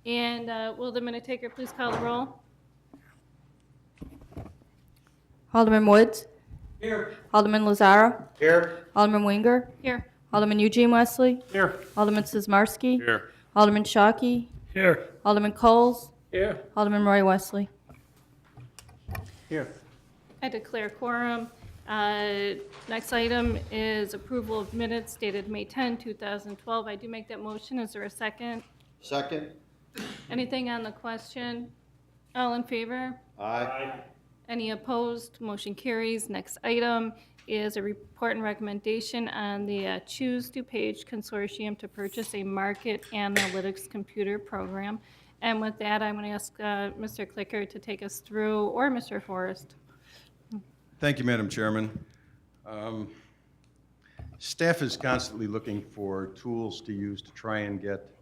And will the minute taker please call the roll? Alderman Woods. Here. Alderman Lazaro. Here. Alderman Winger. Here. Alderman Eugene Wesley. Here. Alderman Sizmarsky. Here. Alderman Shockey. Here. Alderman Coles. Here. Alderman Roy Wesley. Here. I declare quorum. Next item is approval of minutes dated May 10, 2012. I do make that motion. Is there a second? Second? Anything on the question? All in favor? Aye. Any opposed? Motion carries. Next item is a report and recommendation on the Choose DuPage Consortium to purchase a market analytics computer program. And with that, I'm going to ask Mr. Clicker to take us through, or Mr. Forrest. Thank you, Madam Chairman. Staff is constantly looking for tools to use to try and get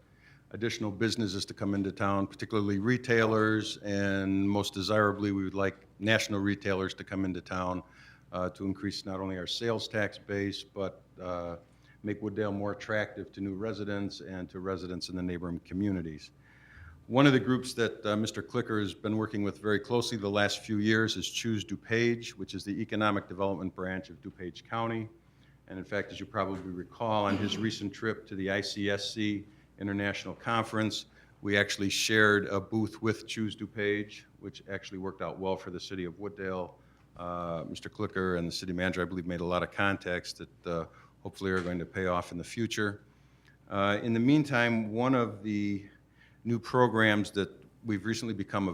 additional businesses to come into town, particularly retailers, and most desirably, we would like national retailers to come into town to increase not only our sales tax base, but make Wooddale more attractive to new residents and to residents in the neighboring communities. One of the groups that Mr. Clicker has been working with very closely the last few years is Choose DuPage, which is the economic development branch of DuPage County. And in fact, as you probably recall, on his recent trip to the ICSC International Conference, we actually shared a booth with Choose DuPage, which actually worked out well for the city of Wooddale. Mr. Clicker and the city manager, I believe, made a lot of contacts that hopefully are going to pay off in the future. In the meantime, one of the new programs that we've recently become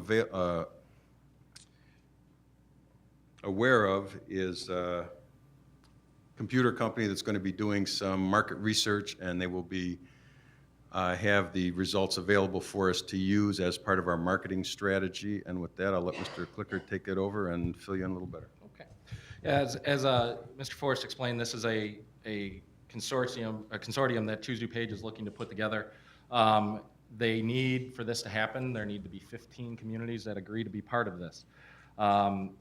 aware of is a computer company that's going to be doing some market research, and they will be have the results available for us to use as part of our marketing strategy. And with that, I'll let Mr. Clicker take it over and fill you in a little better. Okay. As Mr. Forrest explained, this is a consortium that Choose DuPage is looking to put together. They need, for this to happen, there need to be 15 communities that agree to be part of this.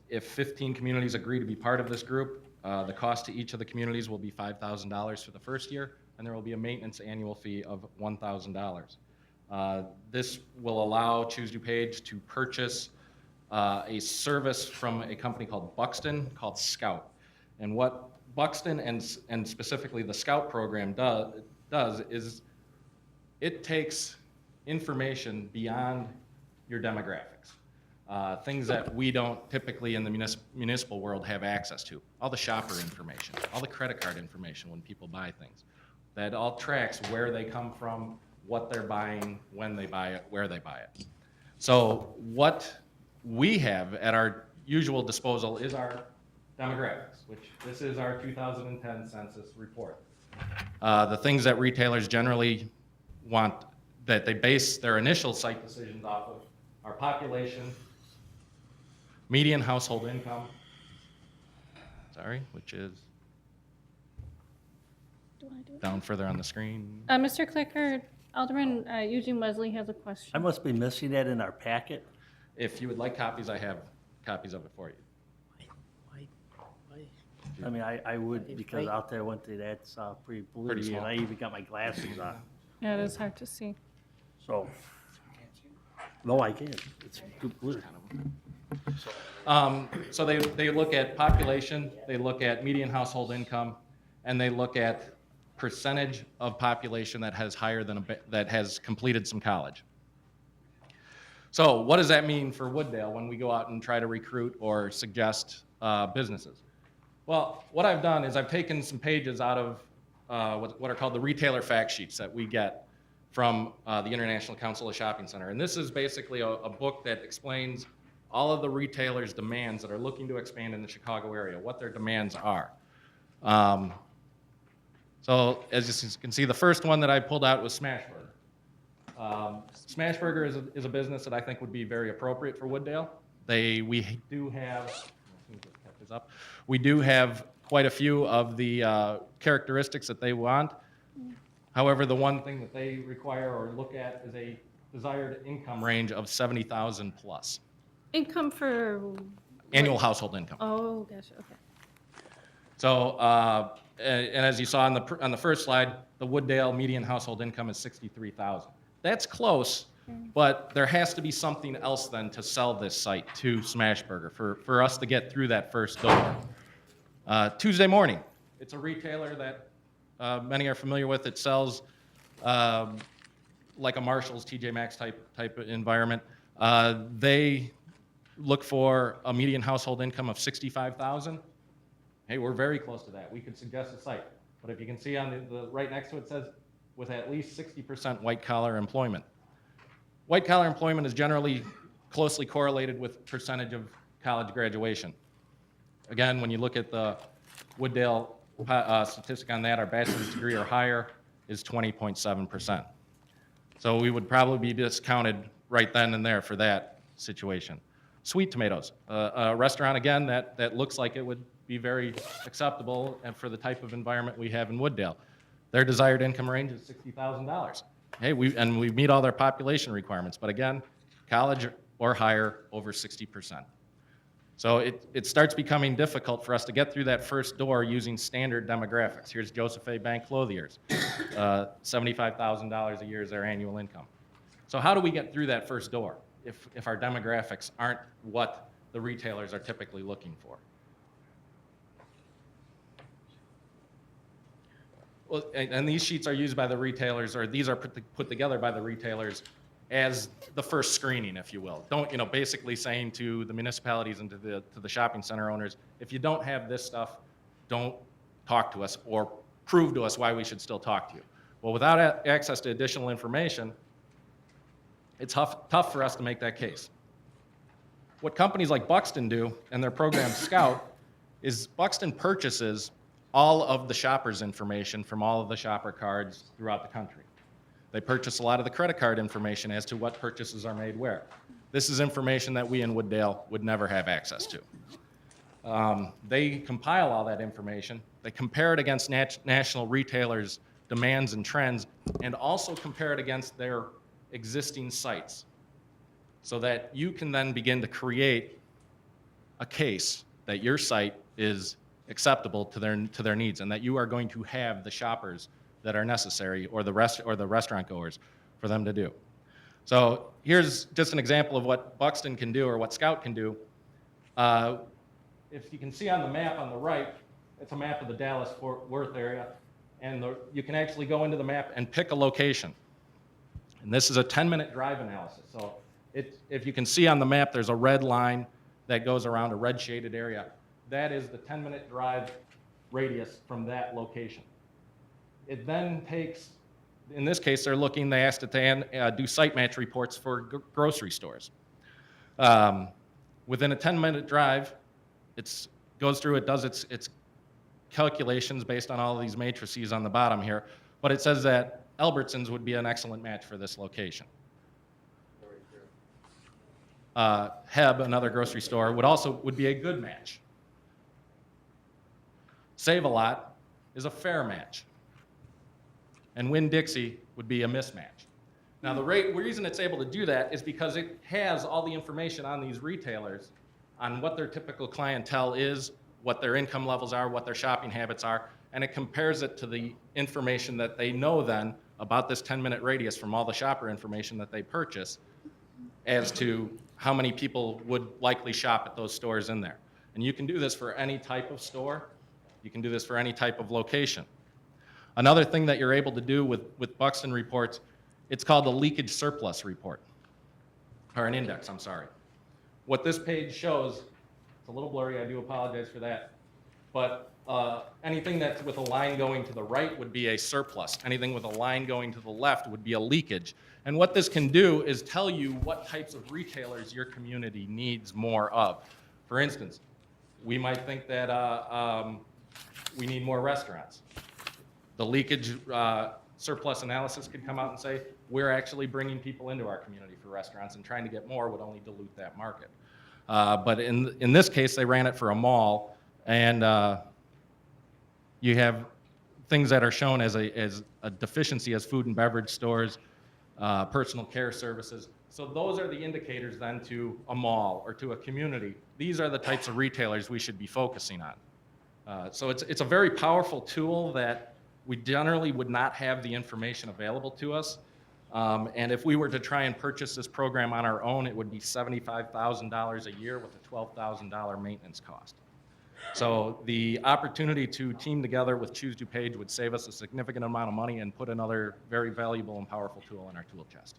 If 15 communities agree to be part of this group, the cost to each of the communities will be $5,000 for the first year, and there will be a maintenance annual fee of $1,000. This will allow Choose DuPage to purchase a service from a company called Buxton called Scout. And what Buxton and specifically the Scout program does is it takes information beyond your demographics, things that we don't typically in the municipal world have access to. All the shopper information, all the credit card information when people buy things. That all tracks where they come from, what they're buying, when they buy it, where they buy it. So what we have at our usual disposal is our demographics, which this is our 2010 census report. The things that retailers generally want, that they base their initial site decisions off of, are population, median household income, which is down further on the screen. Mr. Clicker, Alderman Eugene Wesley has a question. I must be missing that in our packet. If you would like copies, I have copies of it for you. I mean, I would, because out there went to that's pretty blue, Pretty small. and I even got my glasses on. Yeah, it is hard to see. So, no, I can't. It's too blue. So they look at population, they look at median household income, and they look at percentage of population that has higher than that has completed some college. So what does that mean for Wooddale when we go out and try to recruit or suggest businesses? Well, what I've done is I've taken some pages out of what are called the retailer fact sheets that we get from the International Council of Shopping Center. And this is basically a book that explains all of the retailers' demands that are looking to expand in the Chicago area, what their demands are. So as you can see, the first one that I pulled out was Smashburger. Smashburger is a business that I think would be very appropriate for Wooddale. We do have quite a few of the characteristics that they want. However, the one thing that they require or look at is a desired income range of $70,000 plus. Income for? Annual household income. Oh, gotcha, okay. So, and as you saw on the first slide, the Wooddale median household income is $63,000. That's close, But there has to be something else then to sell this site to Smashburger for us to get through that first door. Tuesday morning, it's a retailer that many are familiar with. It sells like a Marshalls, TJ Maxx type of environment. They look for a median household income of $65,000. Hey, we're very close to that. We could suggest a site. But if you can see on the right next to it says with at least 60% white collar employment. White collar employment is generally closely correlated with percentage of college graduation. Again, when you look at the Wooddale statistic on that, our bachelor's degree or higher is 20.7%. So we would probably be discounted right then and there for that situation. Sweet Tomatoes, a restaurant again that looks like it would be very acceptable and for the type of environment we have in Wooddale. Their desired income range is $60,000. Hey, we meet all their population requirements, but again, college or higher, over 60%. So it starts becoming difficult for us to get through that first door using standard demographics. Here's Joseph A. Bank Clothiers, $75,000 a year is their annual income. So how do we get through that first door if our demographics aren't what the retailers are typically looking for? Well, and these sheets are used by the retailers, or these are put together by the retailers as the first screening, if you will. Basically saying to the municipalities and to the shopping center owners, if you don't have this stuff, don't talk to us or prove to us why we should still talk to you. Well, without access to additional information, it's tough for us to make that case. What companies like Buxton do and their program Scout is Buxton purchases all of the shopper's information from all of the shopper cards throughout the country. They purchase a lot of the credit card information as to what purchases are made where. This is information that we in Wooddale would never have access to. They compile all that information. They compare it against national retailers' demands and trends, and also compare it against their existing sites, so that you can then begin to create a case that your site is acceptable to their needs, and that you are going to have the shoppers that are necessary, or the restaurant goers, for them to do. So here's just an example of what Buxton can do, or what Scout can do. If you can see on the map on the right, it's a map of the Dallas-Fort Worth area, and you can actually go into the map and pick a location. And this is a 10-minute drive analysis. So if you can see on the map, there's a red line that goes around a red shaded area. That is the 10-minute drive radius from that location. It then takes, in this case, they asked it to do site match reports for grocery stores. Within a 10-minute drive, it goes through, it does its calculations based on all of these matrices on the bottom here, but it says that Albertsons would be an excellent match for this location. Heb, another grocery store, would be a good match. Save-A-Lot is a fair match. And Winn-Dixie would be a mismatch. Now, the reason it's able to do that is because it has all the information on these retailers on what their typical clientele is, what their income levels are, what their shopping habits are, and it compares it to the information that they know then about this 10-minute radius from all the shopper information that they purchase as to how many people would likely shop at those stores in there. And you can do this for any type of store. You can do this for any type of location. Another thing that you're able to do with Buxton reports, it's called the leakage surplus report, or an index, I'm sorry. What this page shows, it's a little blurry, I do apologize for that, but anything that's with a line going to the right would be a surplus. Anything with a line going to the left would be a leakage. And what this can do is tell you what types of retailers your community needs more of. For instance, we might think that we need more restaurants. The leakage surplus analysis could come out and say, we're actually bringing people into our community for restaurants, and trying to get more would only dilute that market. But in this case, they ran it for a mall, and you have things that are shown as a deficiency as food and beverage stores, personal care services. So those are the indicators then to a mall or to a community. These are the types of retailers we should be focusing on. So it's a very powerful tool that we generally would not have the information available to us And if we were to try and purchase this program on our own, it would be $75,000 a year with a $12,000 maintenance cost. So the opportunity to team together with Choose DuPage would save us a significant amount of money and put another very valuable and powerful tool in our tool chest.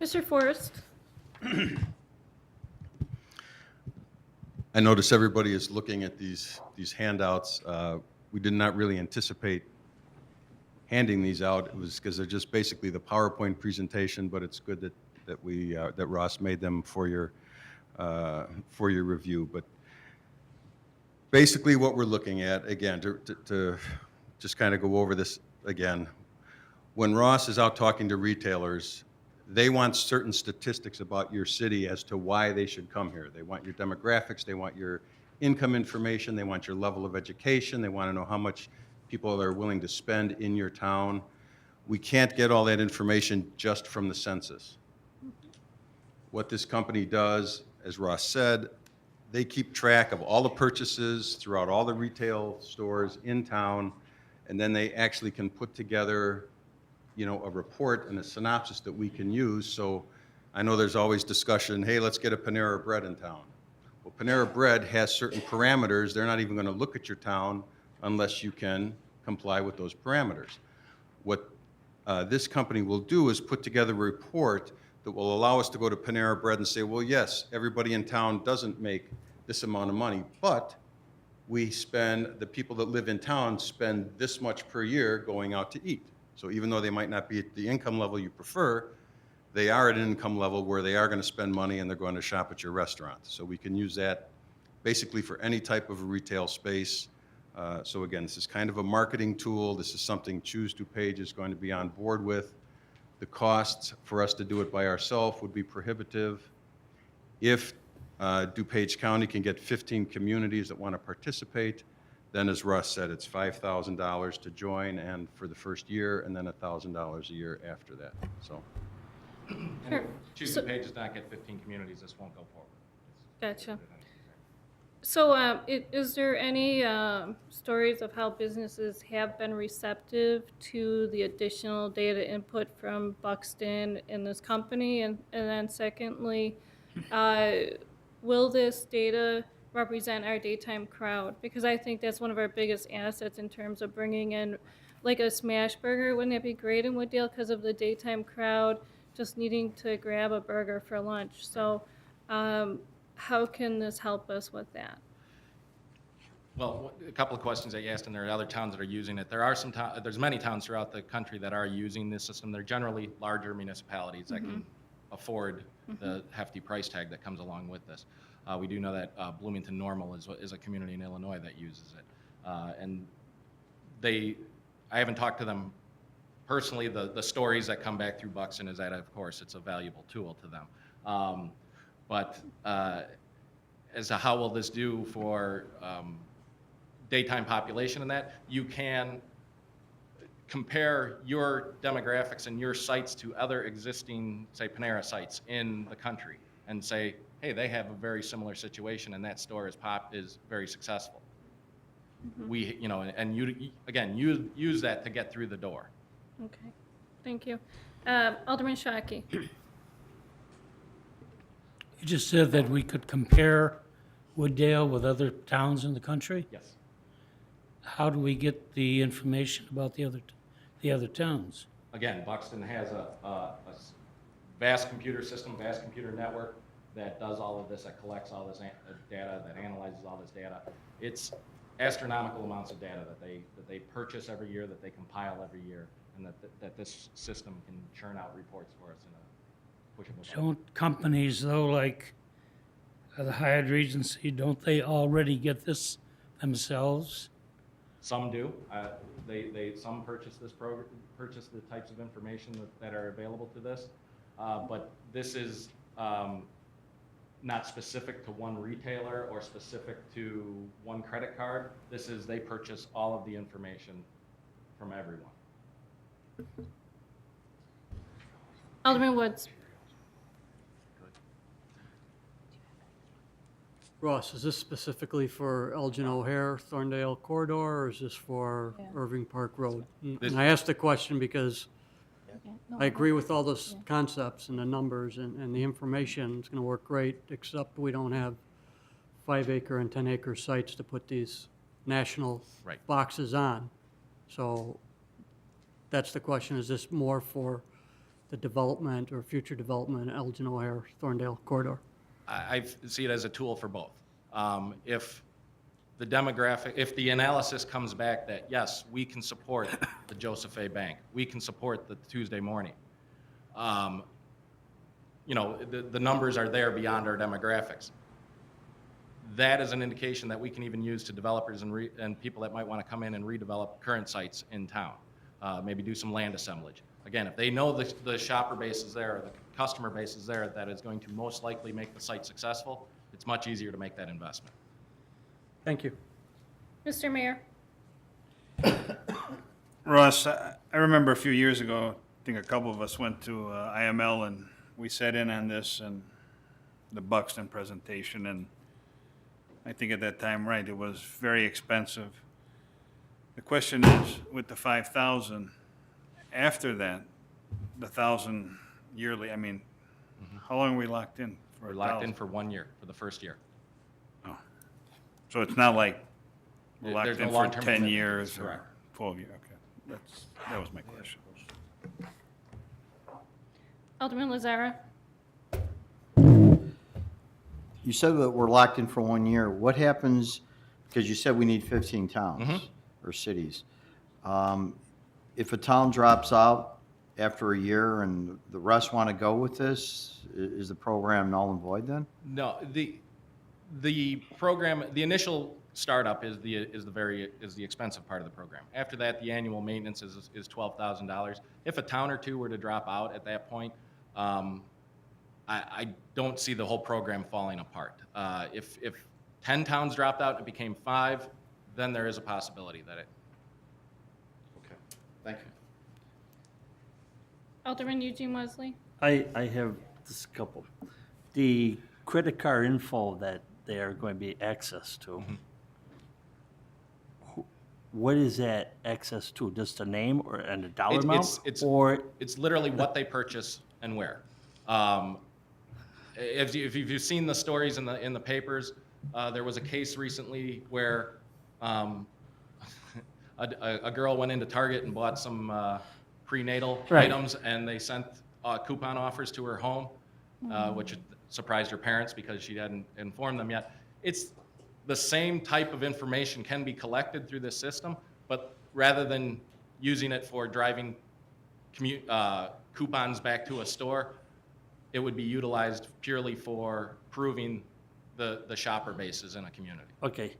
Mr. Forrest? I notice everybody is looking at these handouts. We did not really anticipate handing these out. It was because they're just basically the PowerPoint presentation, but it's good that Ross made them for your review. But basically what we're looking at, again, to just kind of go over this again, when Ross is out talking to retailers, they want certain statistics about your city as to why they should come here. They want your demographics, they want your income information, they want your level of education, they want to know how much people are willing to spend in your town. We can't get all that information just from the census. What this company does, as Ross said, they keep track of all the purchases throughout all the retail stores in town, and then they actually can put together, you know, a report and a synopsis that we can use. So I know there's always discussion, hey, let's get a Panera Bread in town. Well, Panera Bread has certain parameters. They're not even going to look at your town unless you can comply with those parameters. What this company will do is put together a report that will allow us to go to Panera Bread and say, well, yes, everybody in town doesn't make this amount of money, but the people that live in town spend this much per year going out to eat. So even though they might not be at the income level you prefer, they are at an income level where they are going to spend money and they're going to shop at your restaurant. So we can use that basically for any type of retail space. So again, this is kind of a marketing tool. This is something Choose DuPage is going to be on board with. The costs for us to do it by ourselves would be prohibitive. If DuPage County can get 15 communities that want to participate, then as Russ said, it's $5,000 to join and for the first year, and then $1,000 a year after that. So Sure. Choose So- DuPage does not get 15 communities, this won't go forward. Gotcha. So, is there any stories of how businesses have been receptive to the additional data input from Buxton in this company? And then secondly, will this data represent our daytime crowd? Because I think that's one of our biggest assets in terms of bringing in, like a smash burger. Wouldn't that be great in Wooddale because of the daytime crowd just needing to grab a burger for lunch? So, how can this help us with that? Well, a couple of questions that you asked, and there are other towns that are using it. There are there's many towns throughout the country that are using this system. They're generally larger municipalities that can afford the hefty price tag that comes along with this. We do know that Bloomington Normal is a community in Illinois that uses it. And I haven't talked to them personally. The stories that come back through Buxton is that, of course, it's a valuable tool to them. But as to how will this do for daytime population and that, you can compare your demographics and your sites to other existing, say, Panera sites in the country and say, hey, they have a very similar situation and that store is very successful. We, and you, again, use that to get through the door. Okay, thank you. Alderman Shockey. You just said that we could compare Wooddale with other towns in the country? Yes. How do we get the information about the other towns? Again, Buxton has a vast computer system, vast computer network that does all of this, that collects all this data, that analyzes all this data. It's astronomical amounts of data that they purchase every year, that they compile every year, and that this system can churn out reports for us in a pushable button. Don't companies, though, like the Hyatt Regency, don't they already get this themselves? Some do. Some purchase the types of information that are available to this, but this is not specific to one retailer or specific to one credit card. They purchase all of the information from everyone. Alderman Woods. Ross, is this specifically for Elgin O'Hare, Thorndale corridor, or is this for Irving Park Road? This- And I asked the question because I agree with all those concepts and the numbers and the information. It's gonna work great, except we don't have 5-acre and 10-acre sites to put these national Right. boxes on. So that's the question, is this more for the development or future development, Elgin O'Hare, Thorndale corridor? I see it as a tool for both. If the demographic, if the analysis comes back that, yes, we can support the Joseph A. Bank, we can support the Tuesday morning, you know, the numbers are there beyond our demographics. That is an indication that we can even use to developers and people that might want to come in and redevelop current sites in town. Maybe do some land assemblage. Again, if they know the shopper base is there, or the customer base is there, that is going to most likely make the site successful, it's much easier to make that investment. Thank you. Mr. Mayor? Ross, I remember a few years ago, I think a couple of us went to IML and we sat in on this and the Buxton presentation, and I think at that time, right, it was very expensive. The question is, with the 5,000, after that, the 1,000 yearly, I mean, how long are we locked in for We're 1,000? locked in for 1 year, for the first year. So it's not like we're locked There's no in for long-term 10 commitment. years or Correct. 12 years, okay. That was my question. Alderman Lazara? You said that we're locked in for 1 year. What happens, because you said we need 15 towns or cities. If a town drops out after a year and the rest want to go with this, is the program null and void then? No, the program, the initial startup is the expensive part of the program. After that, the annual maintenance is $12,000. If a town or two were to drop out at that point, I don't see the whole program falling apart. If 10 towns dropped out and it became 5, then there is a possibility that it. Okay, thank you. Alderman Eugene Wesley? I have just a couple. The credit card info that they are going to be access to, what is that access to? Just a name or and a dollar amount? Or It's literally what they purchase and where. If you've seen the stories in the papers, there was a case recently where a girl went into Target and bought some prenatal Right. items, and they sent coupon offers to her home, which surprised her parents because she hadn't informed them yet. It's the same type of information can be collected through this system, but rather than using it for driving coupons back to a store, it would be utilized purely for proving the shopper bases in a community. okay,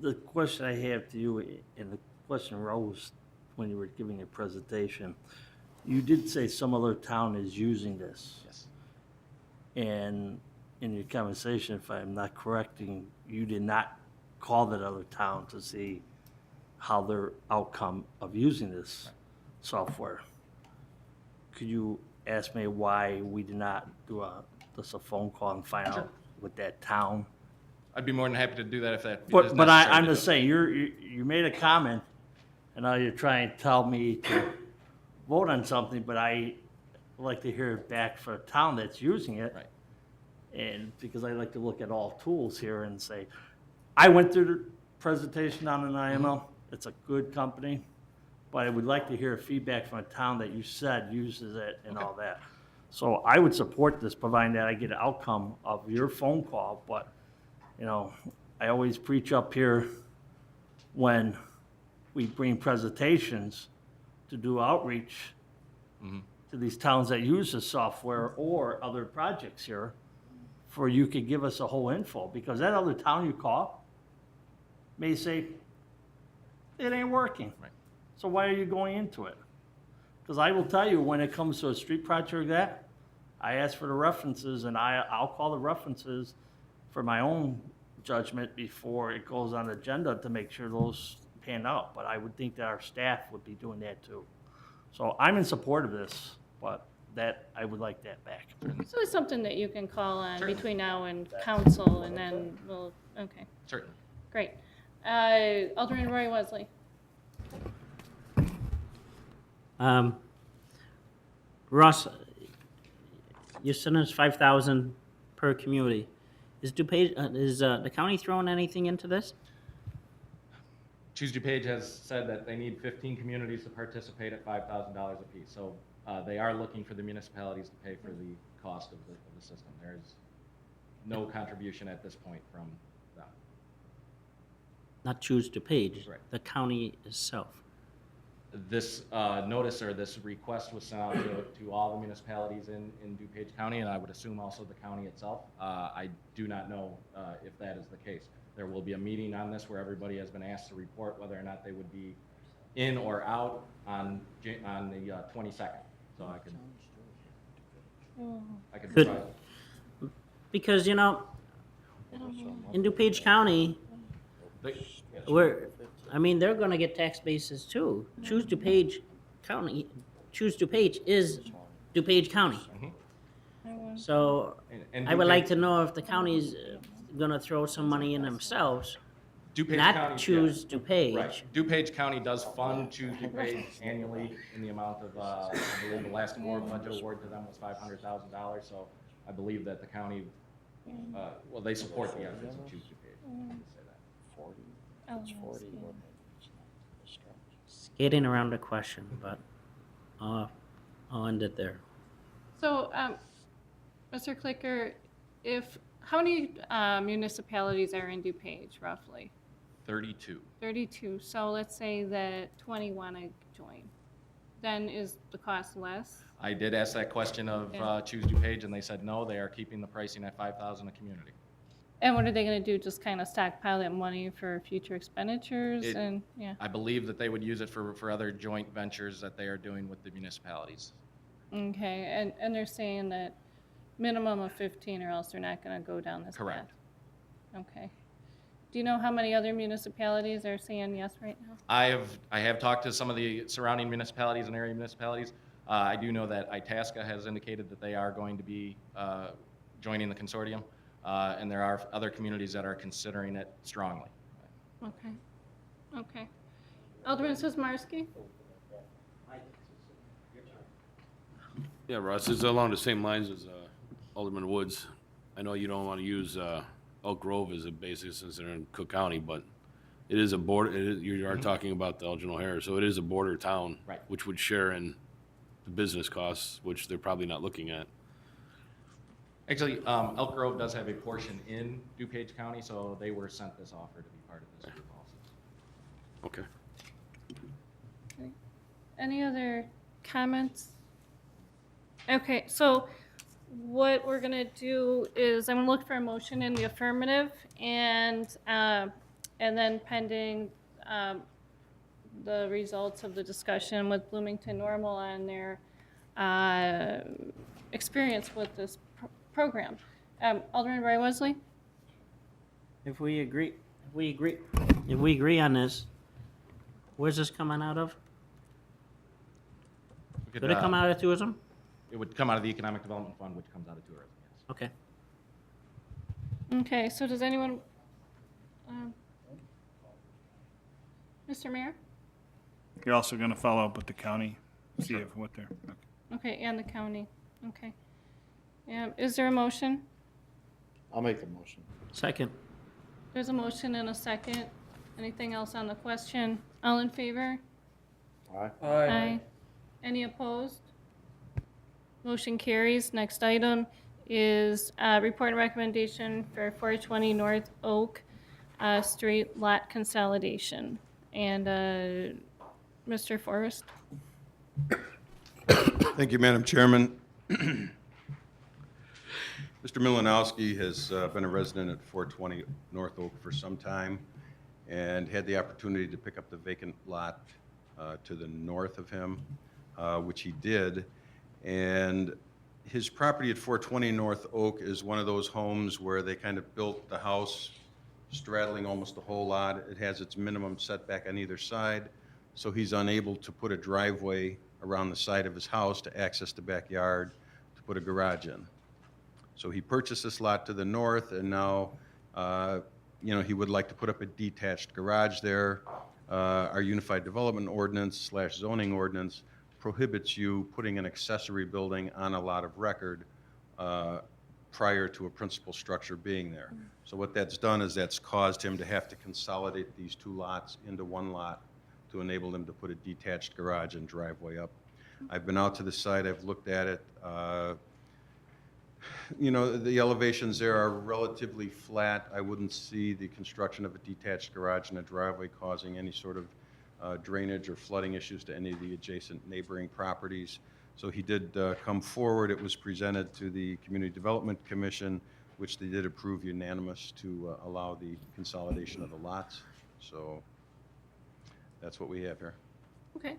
the question I have to you, and the question rose when you were giving your presentation, you did say some other town is using this. Yes. And in your conversation, if I'm not correcting, you did not call that other town to see how their outcome of using this software. Could you ask me why we did not do just a phone call and find out with that town? I'd be more than happy to do that if that is But necessary I'm to just do. saying, you made a comment, and now you're trying to tell me to vote on something, but I would like to hear it back for a town that's using it. Right. And because I like to look at all tools here and say, I went through the presentation on an IML, it's a good company, but I would like to hear feedback from a town that you said uses it and all that. So I would support this, providing that I get an outcome of your phone call, but, you know, I always preach up here when we bring presentations to do outreach to these towns that use the software or other projects here, for you could give us a whole info, because that other town you call may say, it ain't working. Right. So why are you going into it? Because I will tell you, when it comes to a street project like that, I ask for the references, and I'll call the references for my own judgment before it goes on the agenda to make sure those pan out. But I would think that our staff would be doing that too. So I'm in support of this, but that, I would like that back. So it's something that you can call on Certainly. between now and council, and then we'll, okay, Certainly. great. Alderman Roy Wesley? Russ, your sentence 5,000 per community. Is DuPage, is the county throwing anything into this? Choose DuPage has said that they need 15 communities to participate at $5,000 apiece. So they are looking for the municipalities to pay for the cost of the system. There's no contribution at this point from them. Not choose DuPage, Right. the county itself. This notice or this request was sent out to all the municipalities in DuPage County, and I would assume also the county itself. I do not know if that is the case. There will be a meeting on this where everybody has been asked to report whether or not they would be in or out on the 22nd. So I could Could- provide. Because, you know, in DuPage County, they're gonna get tax bases too. Choose DuPage County, Choose DuPage is DuPage County. So And I would DuPage- like to know if the county's gonna throw some money in themselves, DuPage not County, choose yeah. DuPage. Right. DuPage County does fund Choose DuPage annually in the amount of, I believe the last budget award to them was $500,000. So I believe that the county, well, they support the efforts of Choose DuPage. Let me say that. Skating around the question, but I'll end it there. So, Mr. Clicker, how many municipalities are in DuPage roughly? 32. 32. So let's say that 20 want to join. Then is the cost less? I did ask that question of Yeah. Choose DuPage, and they said no, they are keeping the pricing at $5,000 a community. And what are they going to do? Just kind of stockpile that money for future expenditures It- and, yeah. I believe that they would use it for other joint ventures that they are doing with the municipalities. Okay, and they're saying that minimum of 15 or else they're not going to go down this path? Correct. Okay. Do you know how many other municipalities are saying yes right now? I have talked to some of the surrounding municipalities and area municipalities. I do know that Itasca has indicated that they are going to be joining the consortium, and there are other communities that are considering it strongly. Okay, okay. Alderman Sizmarsky? Yeah, Russ, it's along the same lines as Alderman Woods. I know you don't want to use Elk Grove as a basis since they're in Cook County, but it is a border, you are talking about the Elgin O'Hare, so it is a border town. Right. Which would share in the business costs, which they're probably not looking at. Actually, Elk Grove does have a portion in DuPage County, so they were sent this offer to be part of this group also. Okay. Any other comments? Okay, so what we're gonna do is I'm gonna look for a motion in the affirmative and then pending the results of the discussion with Bloomington Normal and their experience with this program. Alderman Roy Wesley? If we agree on this, where's this coming out of? We could, Could it come out of tourism? It would come out of the Economic Development Fund, which comes out of tourism, yes. Okay. Okay, so does anyone, Mr. Mayor? You're also gonna follow up with the county, see if what they're, okay. Okay, and the county, okay. Is there a motion? I'll make the motion. Second. There's a motion and a second. Anything else on the question? All in favor? Aye. Aye. Any opposed? Motion carries. Next item is report and recommendation for 420 North Oak Street lot consolidation. And Mr. Forrest? Thank you, Madam Chairman. Mr. Milanowski has been a resident at 420 North Oak for some time and had the opportunity to pick up the vacant lot to the north of him, which he did. And his property at 420 North Oak is one of those homes where they kind of built the house straddling almost the whole lot. It has its minimum setback on either side, so he's unable to put a driveway around the side of his house to access the backyard to put a garage in. So he purchased this lot to the north, and now, he would like to put up a detached garage there. Our Unified Development Ordinance / zoning ordinance prohibits you putting an accessory building on a lot of record prior to a principal structure being there. So what that's done is that's caused him to have to consolidate these two lots into one lot to enable him to put a detached garage and driveway up. I've been out to the site, I've looked at it. You know, the elevations there are relatively flat. I wouldn't see the construction of a detached garage and a driveway causing any sort of drainage or flooding issues to any of the adjacent neighboring properties. So he did come forward. It was presented to the Community Development Commission, which they did approve unanimous to allow the consolidation of the lots. So that's what we have here. Okay.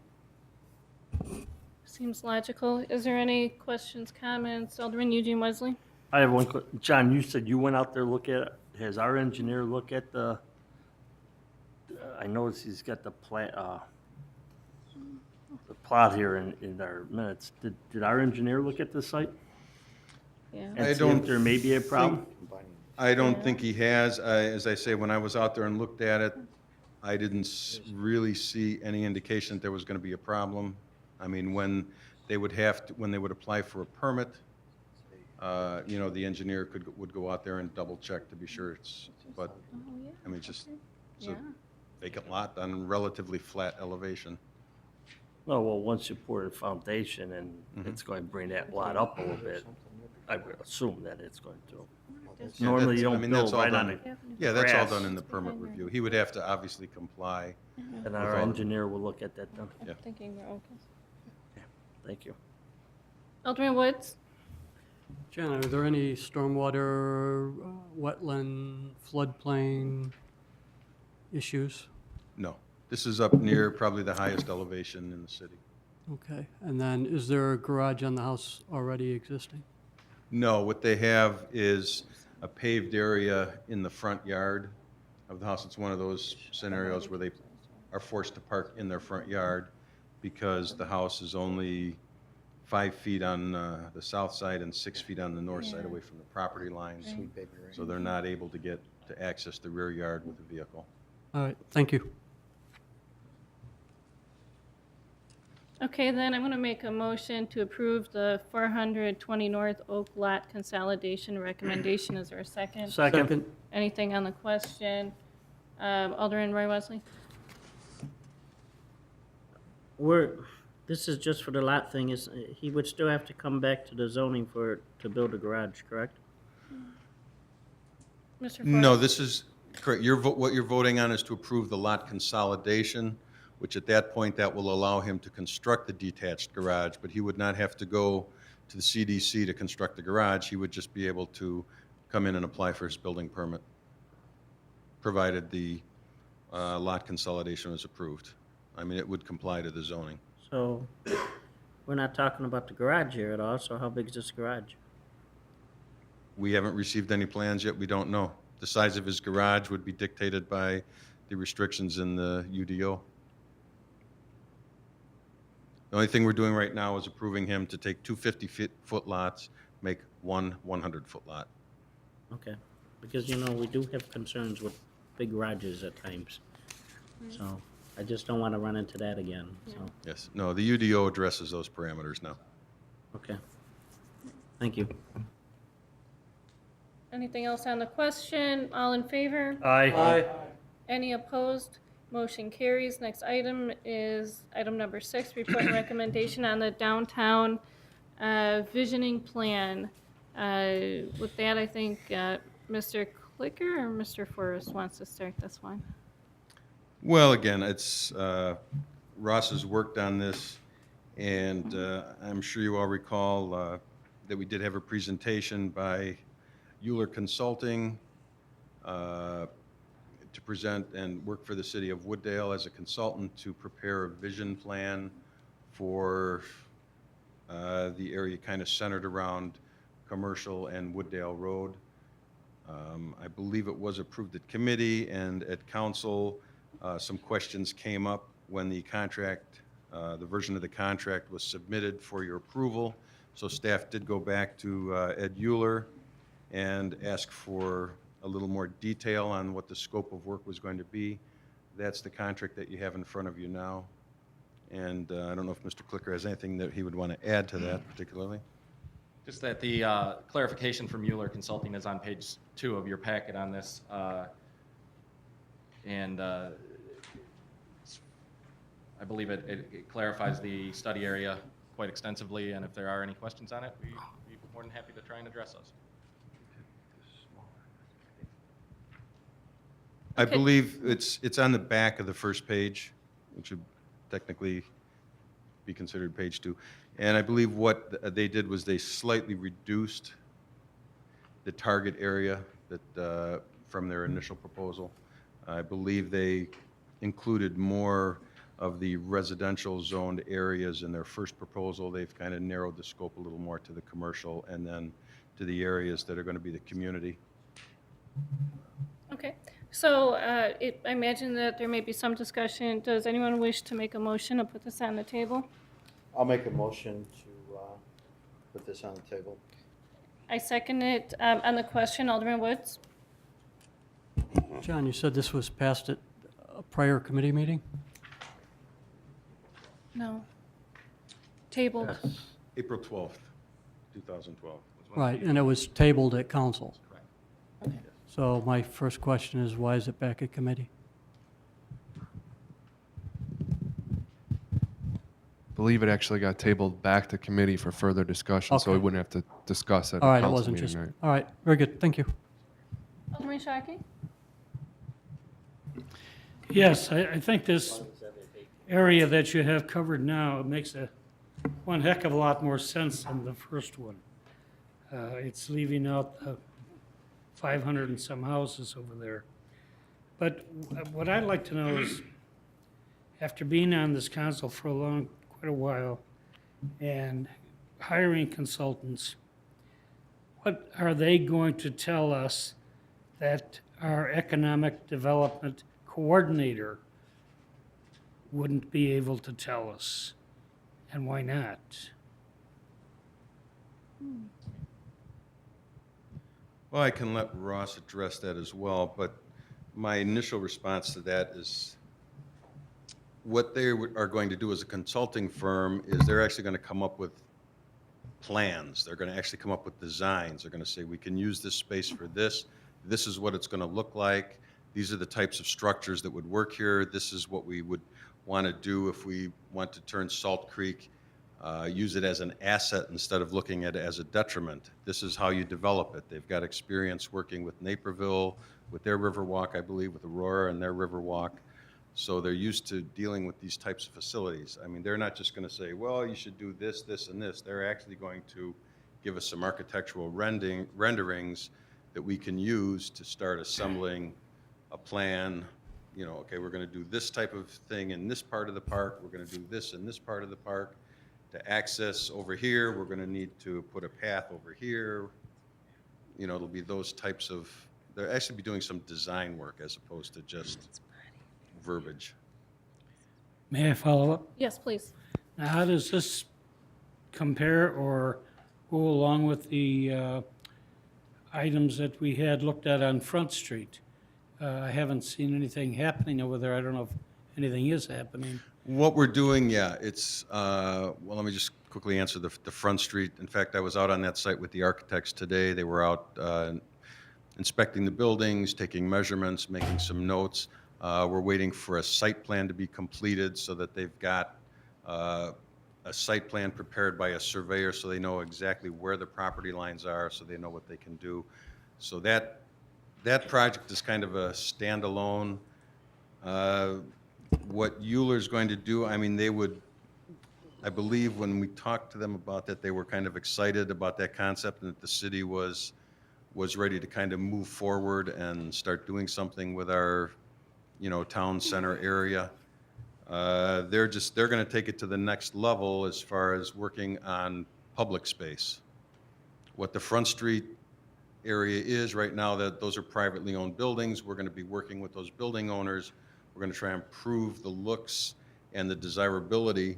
Seems logical. Is there any questions, comments? Alderman Eugene Wesley? I have one John, you said you went out there, look at, has our engineer look at the, I noticed he's got the plot here in our minutes. Did our engineer look at the site? Yeah. And I see if don't there may be a problem? I don't think he has. As I say, when I was out there and looked at it, I didn't really see any indication that there was going to be a problem. I mean, when they would apply for a permit, you know, the engineer would go out there and double check to be sure but, I mean, it's a Yeah. vacant lot on relatively flat elevation. Oh, well, once you pour the foundation and it's going to bring that lot up a little bit, I would assume that it's going to. Yeah, Normally you that's- I don't mean, build that's all right on done. it. Yeah, that's all grass. done in the permit review. He would have to obviously comply. And our engineer will look at that then. Yeah. Thinking we're okay. Thank you. Alderman Woods? Jen, are there any stormwater, wetland, floodplain issues? No. This is up near probably the highest elevation in the city. Okay, and then is there a garage on the house already existing? No, what they have is a paved area in the front yard of the house. It's one of those scenarios where they are forced to park in their front yard because the house is only 5 feet on the south side and 6 feet on the north side away from the property lines. So they're not able to get to access the rear yard with a vehicle. All right, thank you. Okay, then I'm going to make a motion to approve the 420 North Oak Lot consolidation recommendation. Is there a second? Second. Anything on the question? Alderman Roy Wesley? This is just for the lot thing, he would still have to come back to the zoning to build a garage, correct? Mr. Forrest? No, this is, correct, what you're voting on is to approve the lot consolidation, which at that point, that will allow him to construct the detached garage, but he would not have to go to the CDC to construct the garage. He would just be able to come in and apply for his building permit, provided the lot consolidation is approved. I mean, it would comply to the zoning. So, we're not talking about the garage here at all, so how big is this garage? We haven't received any plans yet. We don't know. The size of his garage would be dictated by the restrictions in the UDO. The only thing we're doing right now is approving him to take two 50-foot lots, make one 100-foot lot. Okay, because, you know, we do have concerns with big garages at times. So, I just don't want to run into that again, so, Yes, no, the UDO addresses those parameters now. okay. Thank you. Anything else on the question? All in favor? Aye. Any opposed? Motion carries. Next item is item number 6, report and recommendation on the downtown visioning plan. With that, I think Mr. Clicker or Mr. Forrest wants to start this one. Well, again, it's, Ross has worked on this, and I'm sure you all recall that we did have a presentation by Euler Consulting to present and work for the city of Wooddale as a consultant to prepare a vision plan for the area kind of centered around Commercial and Wooddale Road. I believe it was approved at committee and at council. Some questions came up when the contract, the version of the contract was submitted for your approval. So staff did go back to Ed Euler and ask for a little more detail on what the scope of work was going to be. That's the contract that you have in front of you now. And I don't know if Mr. Clicker has anything that he would want to add to that particularly. Just that the clarification from Mueller Consulting is on page 2 of your packet on this. And I believe it clarifies the study area quite extensively, and if there are any questions on it, we'd be more than happy to try and address those. I Okay. believe it's on the back of the first page, which would technically be considered page 2. And I believe what they did was they slightly reduced the target area that, from their initial proposal. I believe they included more of the residential zoned areas in their first proposal. They've kind of narrowed the scope a little more to the commercial and then to the areas that are going to be the community. Okay, so I imagine that there may be some discussion. Does anyone wish to make a motion to put this on the table? I'll make a motion to put this on the table. I second it. On the question, Alderman Woods? John, you said this was passed at a prior committee meeting? No. Tabled. April 12th, 2012. Right, and it was tabled at council. Correct. So my first question is, why is it back at committee? Believe it actually got tabled back to committee for further discussion, so we Okay. wouldn't have to discuss it All at right, it council wasn't meeting just, night. all right, very good, thank you. Alderman Shockey? Yes, I think this area that you have covered now makes one heck of a lot more sense than the first one. It's leaving out 500 and some houses over there. But what I'd like to know is, after being on this council for quite a while, and hiring consultants, what are they going to tell us that our economic development coordinator wouldn't be able to tell us? And why not? Well, I can let Ross address that as well, but my initial response to that is what they are going to do as a consulting firm is they're actually going to come up with plans. They're going to actually come up with designs. They're going to say, we can use this space for this. This is what it's going to look like. These are the types of structures that would work here. This is what we would want to do if we want to turn Salt Creek, use it as an asset instead of looking at it as a detriment. This is how you develop it. They've got experience working with Naperville, with their Riverwalk, I believe, with Aurora and their Riverwalk. So they're used to dealing with these types of facilities. I mean, they're not just going to say, well, you should do this, this, and this. They're actually going to give us some architectural renderings that we can use to start assembling a plan. You know, okay, we're going to do this type of thing in this part of the park. We're going to do this in this part of the park. To access over here, we're going to need to put a path over here. You know, it'll be those types of, they'll actually be doing some design work as opposed to just verbiage. May I follow up? Yes, please. Now, how does this compare or go along with the items that we had looked at on Front Street? I haven't seen anything happening over there. I don't know if anything is happening. What we're doing, yeah, it's, well, let me just quickly answer the Front Street. In fact, I was out on that site with the architects today. They were out inspecting the buildings, taking measurements, making some notes. We're waiting for a site plan to be completed so that they've got a site plan prepared by a surveyor so they know exactly where the property lines are, so they know what they can do. So that project is kind of a standalone. What Euler's going to do, I mean, they would, I believe when we talked to them about that, they were kind of excited about that concept and that the city was ready to kind of move forward and start doing something with our, you know, town center area. They're going to take it to the next level as far as working on public space. What the Front Street area is right now, that those are privately owned buildings. We're going to be working with those building owners. We're going to try and improve the looks and the desirability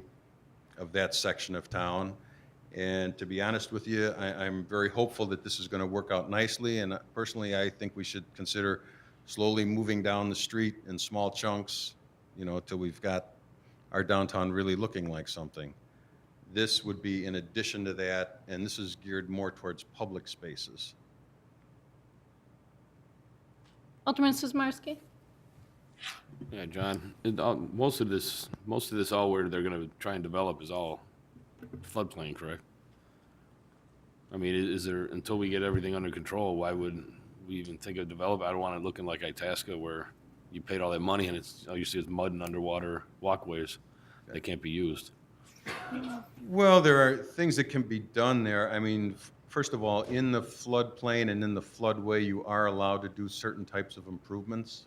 of that section of town. And to be honest with you, I'm very hopeful that this is going to work out nicely. And personally, I think we should consider slowly moving down the street in small chunks, you know, till we've got our downtown really looking like something. This would be in addition to that, and this is geared more towards public spaces. Alderman Sizmarsky? Yeah, John, most of this all where they're gonna try and develop is all floodplain, correct? I mean, is there, until we get everything under control, why would we even think of development? I don't want it looking like Itasca where you paid all that money and it's, all you see is mud and underwater walkways that can't be used. Well, there are things that can be done there. I mean, first of all, in the floodplain and in the floodway, you are allowed to do certain types of improvements.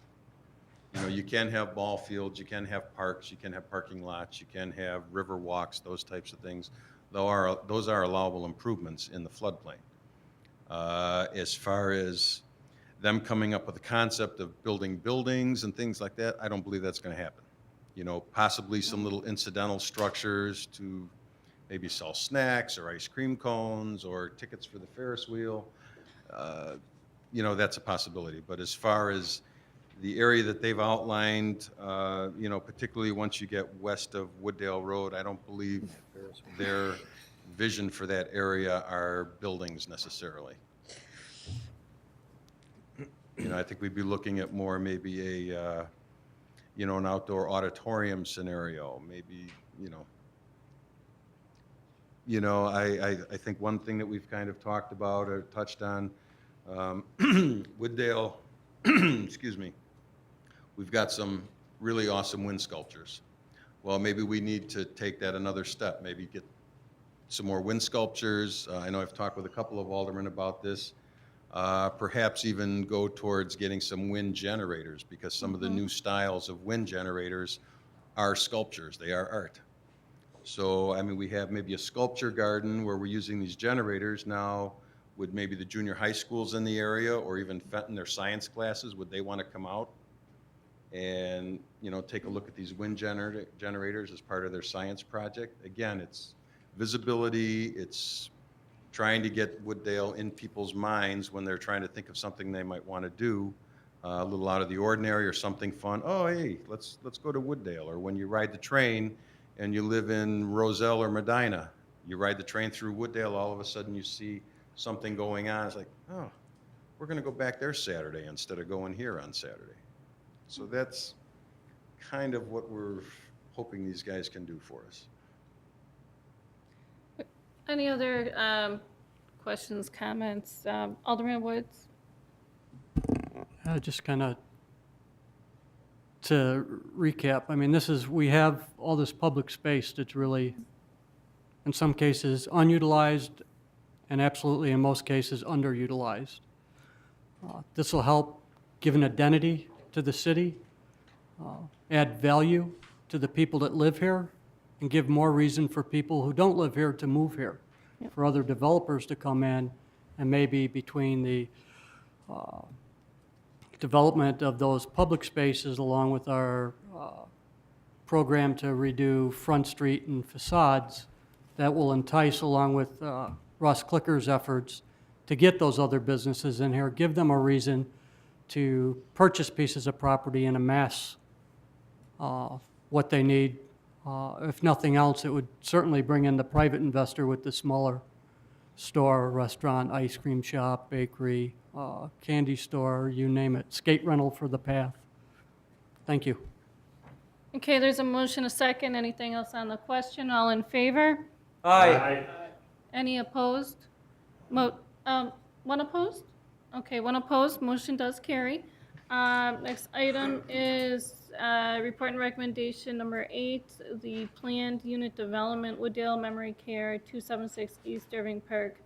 You know, you can have ball fields, you can have parks, you can have parking lots, you can have river walks, those types of things. Those are allowable improvements in the floodplain. As far as them coming up with the concept of building buildings and things like that, I don't believe that's going to happen. You know, possibly some little incidental structures to maybe sell snacks or ice cream cones or tickets for the Ferris wheel. You know, that's a possibility. But as far as the area that they've outlined, you know, particularly once you get west of Wooddale Road, I don't believe their vision for that area are buildings necessarily. You know, I think we'd be looking at more maybe a, you know, an outdoor auditorium scenario, maybe, you know, I think one thing that we've kind of talked about or touched on, Wooddale, excuse me, we've got some really awesome wind sculptures. Well, maybe we need to take that another step, maybe get some more wind sculptures. I know I've talked with a couple of aldermen about this. Perhaps even go towards getting some wind generators, because some of the new styles of wind generators are sculptures, they are art. So, I mean, we have maybe a sculpture garden where we're using these generators now. Would maybe the junior high schools in the area, or even Fenton, their science classes, would they want to come out and, you know, take a look at these wind generators as part of their science project? Again, it's visibility, it's trying to get Wooddale in people's minds when they're trying to think of something they might want to do, a little out of the ordinary or something fun. Oh, hey, let's go to Wooddale. Or when you ride the train and you live in Roselle or Medina, you ride the train through Wooddale, all of a sudden you see something going on. It's like, oh, we're going to go back there Saturday instead of going here on Saturday. So that's kind of what we're hoping these guys can do for us. Any other questions, comments? Alderman Woods? Just kind of to recap, I mean, we have all this public space that's really, in some cases, unutilized, and absolutely in most cases, underutilized. This will help give an identity to the city, add value to the people that live here, and give more reason for people who don't live here to move here, for other developers to come in, and maybe between the development of those public spaces along with our program to redo Front Street and facades, that will entice, along with Russ Clicker's efforts, to get those other businesses in here, give them a reason to purchase pieces of property and amass what they need. If nothing else, it would certainly bring in the private investor with the smaller store, restaurant, ice cream shop, bakery, candy store, you name it, skate rental for the path. Thank you. Okay, there's a motion, a second. Anything else on the question? All in favor? Aye. Any opposed? One opposed? Okay, one opposed. Motion does carry. Next item is report and recommendation number 8, the planned unit development, Wooddale Memory Care, 276 East Irving Park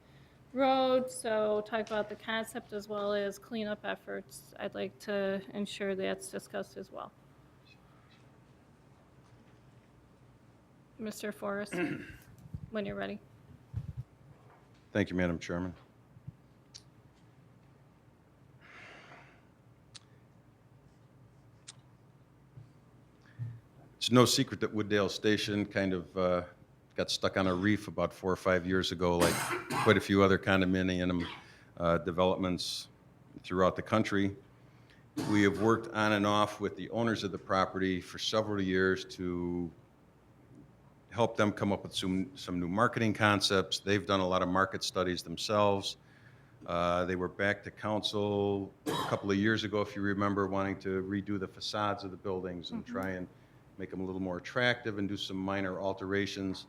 Road. So talk about the concept as well as cleanup efforts. I'd like to ensure that's discussed as well. Mr. Forrest, when you're ready. Thank you, Madam Chairman. It's no secret that Wooddale Station kind of got stuck on a reef about 4 or 5 years ago, like quite a few other condominium developments throughout the country. We have worked on and off with the owners of the property for several years to help them come up with some new marketing concepts. They've done a lot of market studies themselves. They were back to council a couple of years ago, if you remember, wanting to redo the facades of the buildings and try and make them a little more attractive and do some minor alterations.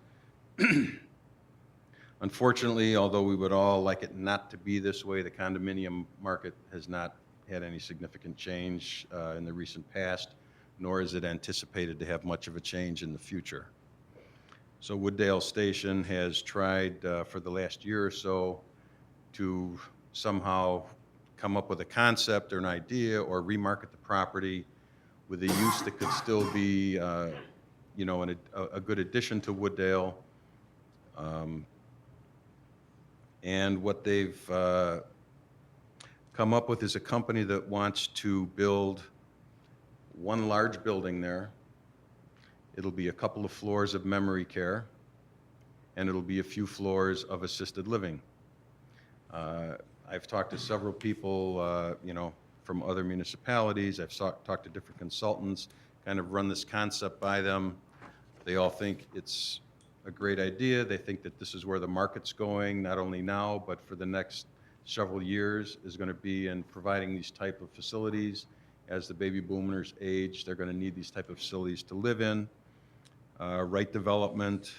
Unfortunately, although we would all like it not to be this way, the condominium market has not had any significant change in the recent past, nor is it anticipated to have much of a change in the future. So Wooddale Station has tried for the last year or so to somehow come up with a concept or an idea or remarket the property with a use that could still be, you know, a good addition to Wooddale. And what they've come up with is a company that wants to build one large building there. It'll be a couple of floors of memory care, and it'll be a few floors of assisted living. I've talked to several people, you know, from other municipalities. I've talked to different consultants, kind of run this concept by them. They all think it's a great idea. They think that this is where the market's going, not only now, but for the next several years, is going to be in providing these type of facilities. As the baby boomers age, they're going to need these type of facilities to live in. Right Development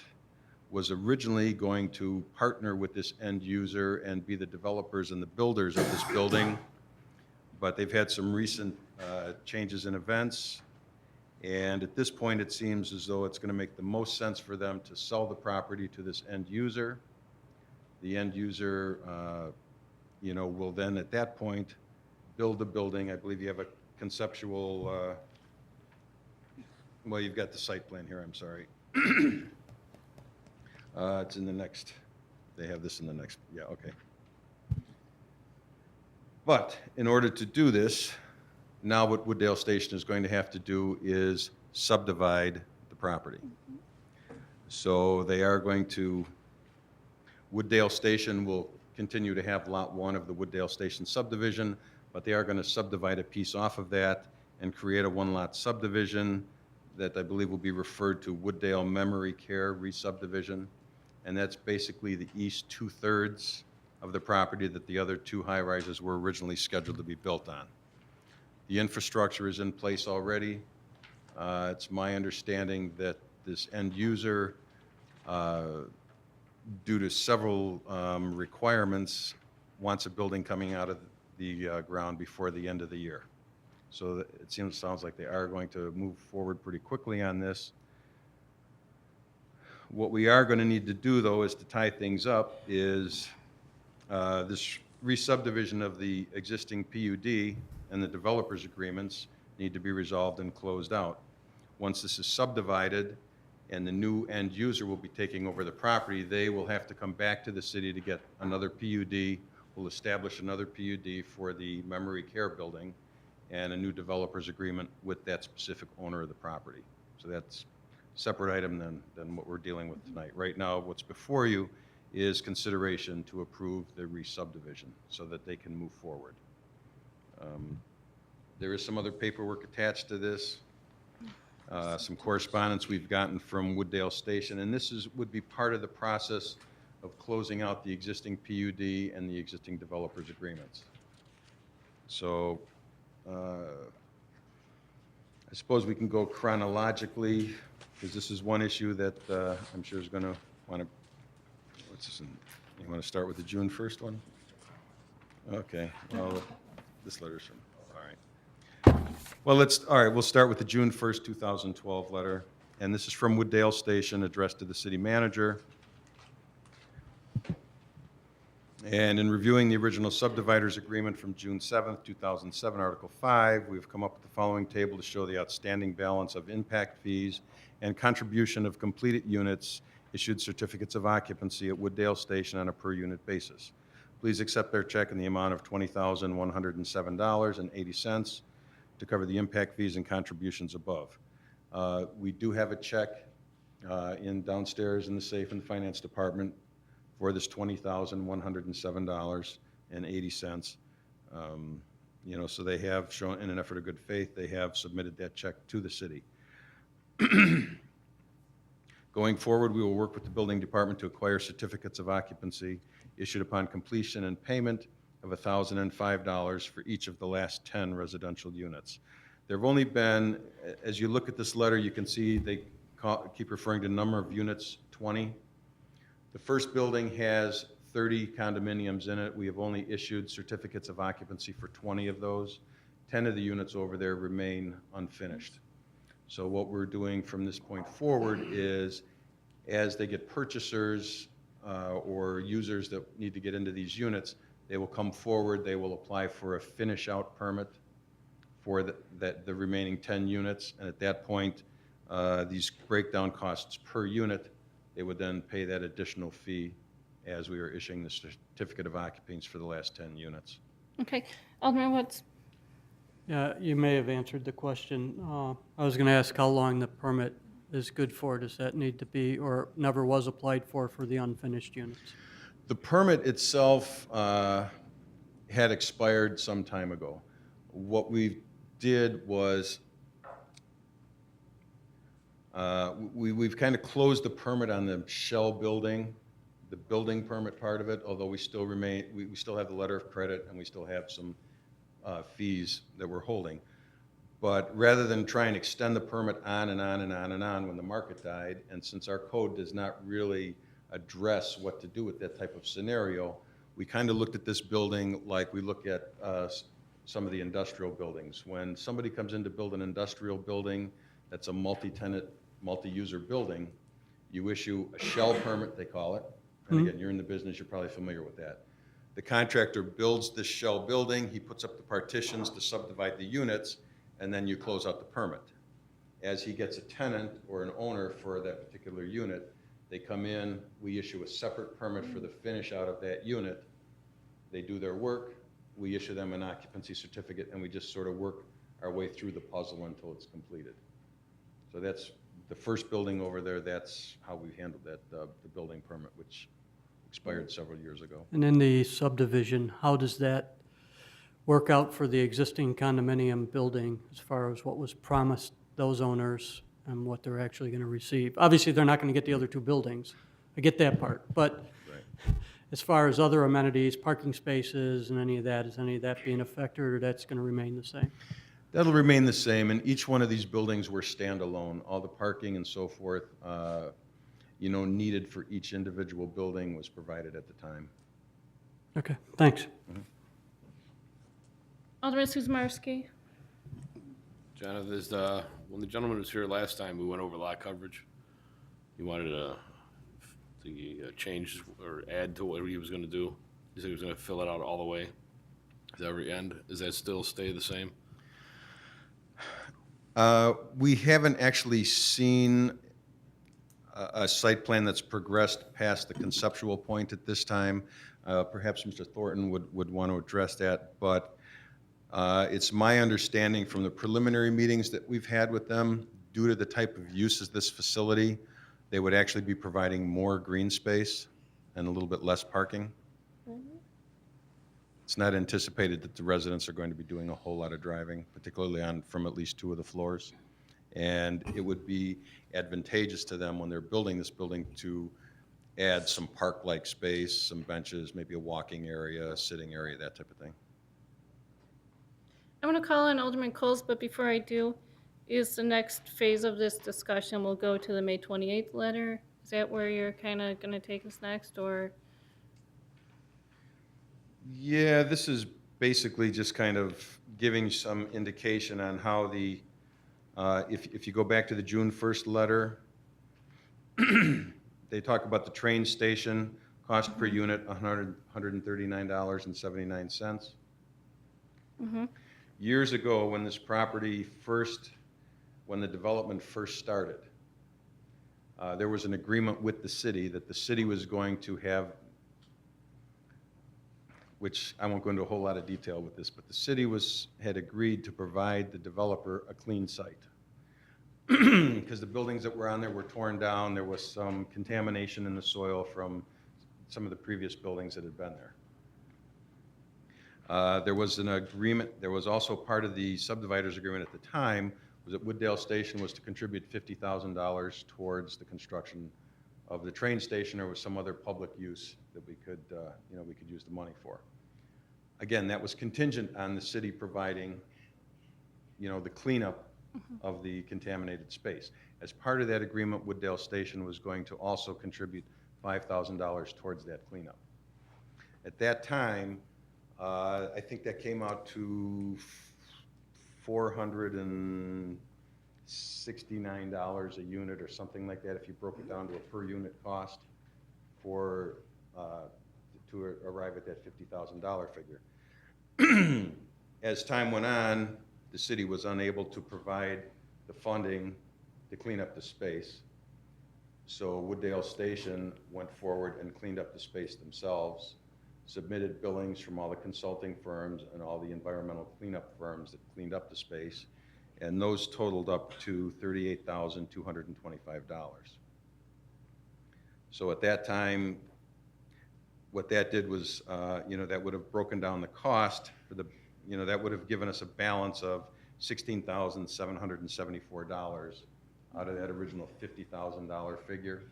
was originally going to partner with this end user and be the developers and the builders of this building, but they've had some recent changes in events, and at this point it seems as though it's going to make the most sense for them to sell the property to this end user. The end user, you know, will then at that point build the building. I believe you have a conceptual, well, you've got the site plan here, I'm sorry. It's in the next, they have this in the next, yeah, okay. But in order to do this, now what Wooddale Station is going to have to do is subdivide the property. So they are going to, Wooddale Station will continue to have Lot 1 of the Wooddale Station subdivision, but they are going to subdivide a piece off of that and create a one-lot subdivision that I believe will be referred to Wooddale Memory Care Re-Subdivision. And that's basically the east 2/3 of the property that the other two high-rises were originally scheduled to be built on. The infrastructure is in place already. It's my understanding that this end user, due to several requirements, wants a building coming out of the ground before the end of the year. So it sounds like they are going to move forward pretty quickly on this. What we are going to need to do, though, is to tie things up, is this re-subdivision of the existing PUD and the developers' agreements need to be resolved and closed out. Once this is subdivided and the new end user will be taking over the property, they will have to come back to the city to get another PUD. We'll establish another PUD for the memory care building and a new developer's agreement with that specific owner of the property. So that's a separate item than what we're dealing with tonight. Right now, what's before you is consideration to approve the re-subdivision so that they can move forward. There is some other paperwork attached to this, some correspondence we've gotten from Wooddale Station, and this would be part of the process of closing out the existing PUD and the existing developers' agreements. So I suppose we can go chronologically, because this is one issue that I'm sure is going to want to, what's this, you want to start with the June 1st one? Okay, well, this letter's from, all right. Well, all right, we'll start with the June 1st, 2012 letter, and this is from Wooddale Station, addressed to the city manager. And in reviewing the original subdividers agreement from June 7th, 2007, Article 5, we've come up with the following table to show the outstanding balance of impact fees and contribution of completed units issued certificates of occupancy at Wooddale Station on a per-unit basis. Please accept their check in the amount of $20,107.80 to cover the impact fees and contributions above. We do have a check in downstairs in the safe in the finance department for this $20,107.80. You know, so they have shown, in an effort of good faith, they have submitted that check to the city. Going forward, we will work with the building department to acquire certificates of occupancy issued upon completion and payment of $1,005 for each of the last 10 residential units. There have only been, as you look at this letter, you can see they keep referring to number of units, 20. The first building has 30 condominiums in it. We have only issued certificates of occupancy for 20 of those. 10 of the units over there remain unfinished. So what we're doing from this point forward is, as they get purchasers or users that need to get into these units, they will come forward, they will apply for a finish-out permit for the remaining 10 units, and at that point, these breakdown costs per unit, they would then pay that additional fee as we are issuing the certificate of occupancy for the last 10 units. Okay, Alderman Woods. Yeah, you may have answered the question. I was going to ask how long the permit is good for. Does that need to be, or never was applied for the unfinished units? The permit itself had expired some time ago. What we did was we've kind of closed the permit on the shell building, the building permit part of it, although we still remain, we still have the letter of credit and we still have some fees that we're holding. But rather than try and extend the permit on and on and on and on when the market died, and since our code does not really address what to do with that type of scenario, we kind of looked at this building like we look at some of the industrial buildings. When somebody comes in to build an industrial building that's a multi-tenant, multi-user building, you issue a shell permit, they call it. And again, you're in the business, you're probably familiar with that. The contractor builds this shell building, he puts up the partitions to subdivide the units, and then you close out the permit. As he gets a tenant or an owner for that particular unit, they come in, we issue a separate permit for the finish out of that unit. They do their work, we issue them an occupancy certificate, and we just sort of work our way through the puzzle until it's completed. So that's the first building over there, that's how we handled that, the building permit, which expired several years ago. And in the subdivision, how does that work out for the existing condominium building as far as what was promised those owners and what they're actually going to receive? Obviously, they're not going to get the other two buildings. I get that part. But as far as other amenities, parking spaces and any of that, is any of that being affected, or that's going to remain the same? That'll remain the same, and each one of these buildings were standalone. All the parking and so forth, needed for each individual building was provided at the time. Okay, thanks. Alderman Suzumarski. John, when the gentleman was here last time, we went over lot coverage. He wanted to change or add to what he was going to do. He said he was going to fill it out all the way to every end. Does that still stay the same? We haven't actually seen a site plan that's progressed past the conceptual point at this time. Perhaps Mr. Thornton would want to address that, but it's my understanding from the preliminary meetings that we've had with them, due to the type of use of this facility, they would actually be providing more green space and a little bit less parking. It's not anticipated that the residents are going to be doing a whole lot of driving, particularly from at least two of the floors. And it would be advantageous to them when they're building this building to add some park-like space, some benches, maybe a walking area, a sitting area, that type of thing. I want to call on Alderman Coles, but before I do, is the next phase of this discussion, we'll go to the May 28th letter? Is that where you're kind of going to take us next, or? Yeah, this is basically just kind of giving some indication on how the, if you go back to the June 1st letter, they talk about the train station, cost per unit, $139.79. Years ago, when this property when the development first started, there was an agreement with the city that the city was going to have, which I won't go into a whole lot of detail with this, but the city had agreed to provide the developer a clean site. Because the buildings that were on there were torn down, there was some contamination in the soil from some of the previous buildings that had been there. There was an agreement, there was also part of the subdividers agreement at the time was at Wooddale Station was to contribute $50,000 towards the construction of the train station, or was some other public use that we could, we could use the money for. Again, that was contingent on the city providing, the cleanup of the contaminated space. As part of that agreement, Wooddale Station was going to also contribute $5,000 towards that cleanup. At that time, I think that came out to $469 a unit or something like that, if you broke it down to a per unit cost for, to arrive at that $50,000 figure. As time went on, the city was unable to provide the funding to clean up the space. So Wooddale Station went forward and cleaned up the space themselves, submitted billings from all the consulting firms and all the environmental cleanup firms that cleaned up the space, and those totaled up to $38,225. So at that time, what that did was, that would have broken down the cost for the, that would have given us a balance of $16,774 out of that original $50,000 figure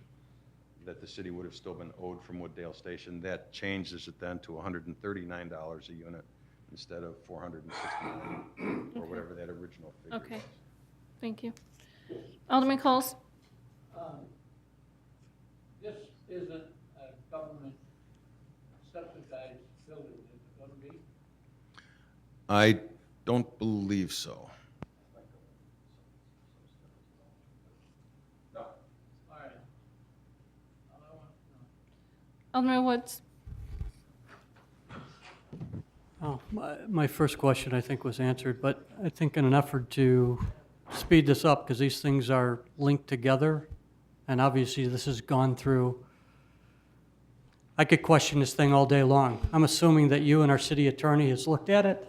that the city would have still been owed from Wooddale Station. That changes it then to $139 a unit instead of $469 or whatever that original figure was. Okay, thank you. Alderman Coles? This isn't a government subsidized building, is it going to be? I don't believe so. All right. All I want to know. Alderman Woods? Oh, my first question, I think, was answered, but I think in an effort to speed this up, because these things are linked together, and obviously this has gone through, I could question this thing all day long. I'm assuming that you and our city attorney has looked at it,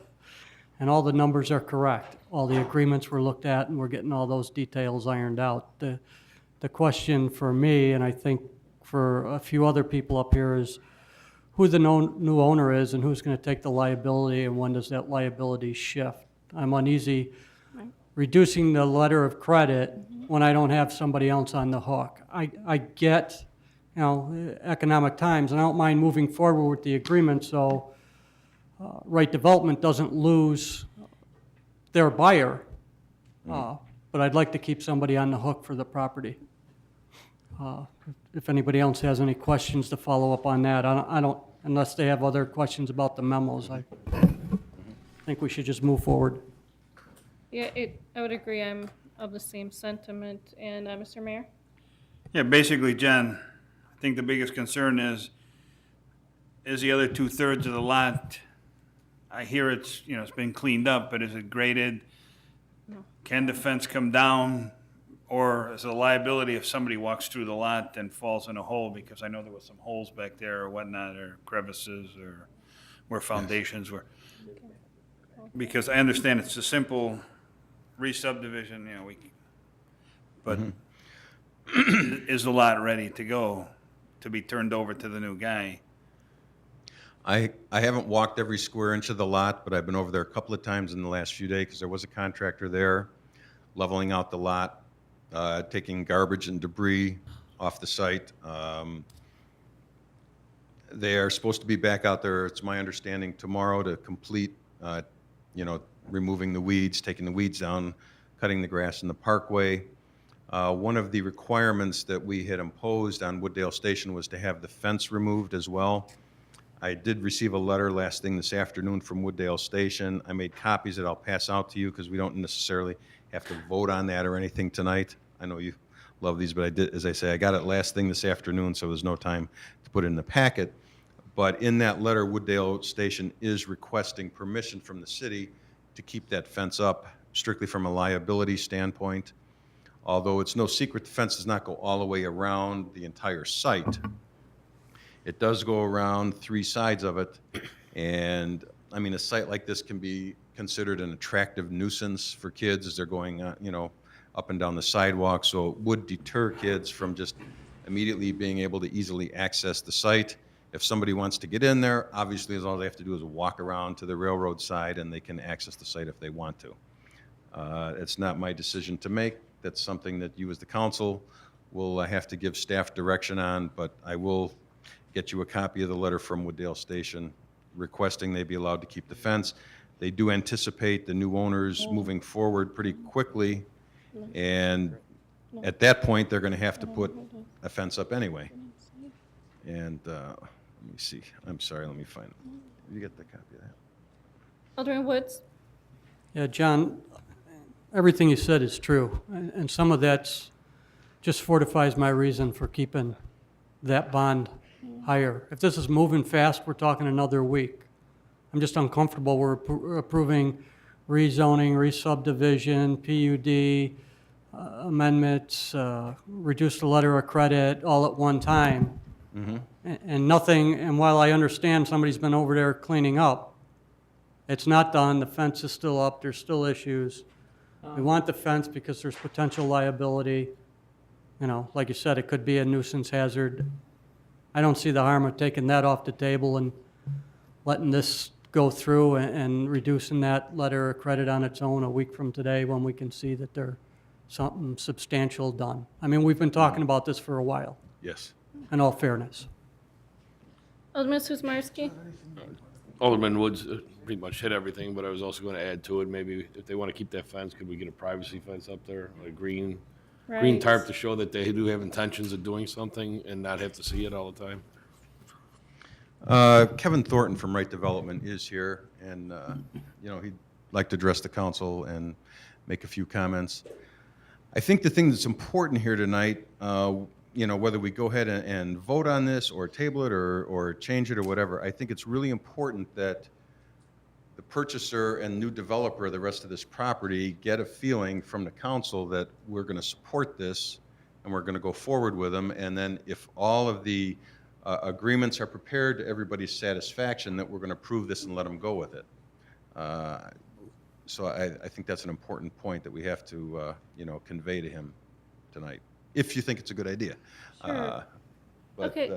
and all the numbers are correct. All the agreements were looked at, and we're getting all those details ironed out. The question for me, and I think for a few other people up here, is who the new owner is and who's going to take the liability, and when does that liability shift? I'm uneasy reducing the letter of credit when I don't have somebody else on the hook. I get, economic times, and I don't mind moving forward with the agreement so Right Development doesn't lose their buyer, but I'd like to keep somebody on the hook for the property. If anybody else has any questions to follow up on that, I don't, unless they have other questions about the memos, I think we should just move forward. Yeah, I would agree. I'm of the same sentiment. And Mr. Mayor? Yeah, basically, Jen, I think the biggest concern is the other 2/3 of the lot, I hear it's been cleaned up, but is it graded? No. Can the fence come down? Or is it a liability if somebody walks through the lot and falls in a hole? Because I know there was some holes back there or whatnot, or crevices, or where foundations were. Because I understand it's a simple re-subdivision, but is the lot ready to go, to be turned over to the new guy? I haven't walked every square inch of the lot, but I've been over there a couple of times in the last few days because there was a contractor there leveling out the lot, taking garbage and debris off the site. They are supposed to be back out there, it's my understanding, tomorrow to complete, removing the weeds, taking the weeds down, cutting the grass in the parkway. One of the requirements that we had imposed on Wooddale Station was to have the fence removed as well. I did receive a letter last thing this afternoon from Wooddale Station. I made copies that I'll pass out to you because we don't necessarily have to vote on that or anything tonight. I know you love these, but I did, as I say, I got it last thing this afternoon, so there's no time to put it in the packet. But in that letter, Wooddale Station is requesting permission from the city to keep that fence up, strictly from a liability standpoint. Although it's no secret, the fence does not go all the way around the entire site. It does go around 3 sides of it, and I mean, a site like this can be considered an attractive nuisance for kids as they're going, up and down the sidewalk, so it would deter kids from just immediately being able to easily access the site. If somebody wants to get in there, obviously all they have to do is walk around to the railroad side and they can access the site if they want to. It's not my decision to make. That's something that you as the council will have to give staff direction on, but I will get you a copy of the letter from Wooddale Station requesting they be allowed to keep the fence. They do anticipate the new owners moving forward pretty quickly, and at that point, they're going to have to put a fence up anyway. And let me see. I'm sorry, let me find it. You get the copy of that? Alderman Woods? Yeah, John, everything you said is true, and some of that's just fortifies my reason for keeping that bond higher. If this is moving fast, we're talking another week. I'm just uncomfortable. We're approving rezoning, re-subdivision, PUD, amendments, reduce the letter of credit all at one time. And nothing, and while I understand somebody's been over there cleaning up, it's not done, the fence is still up, there's still issues. We want the fence because there's potential liability. You know, like you said, it could be a nuisance hazard. I don't see the harm of taking that off the table and letting this go through and reducing that letter of credit on its own a week from today when we can see that there's something substantial done. I mean, we've been talking about this for a while, Yes. in all fairness. Alderman Susmarski? Alderman Woods pretty much hit everything, but I was also going to add to it, maybe if they want to keep that fence, could we get a privacy fence up there, a green tarp to show that they do have intentions of doing something and not have to see it all the time? Kevin Thornton from Right Development is here, and, you know, he'd like to address the council and make a few comments. I think the thing that's important here tonight, you know, whether we go ahead and vote on this or table it or change it or whatever, I think it's really important that the purchaser and new developer of the rest of this property get a feeling from the council that we're going to support this and we're going to go forward with them. And then if all of the agreements are prepared to everybody's satisfaction, that we're going to approve this and let them go with it. So I think that's an important point that we have to, you know, convey to him tonight, if you think it's a good idea. Sure. But, Okay.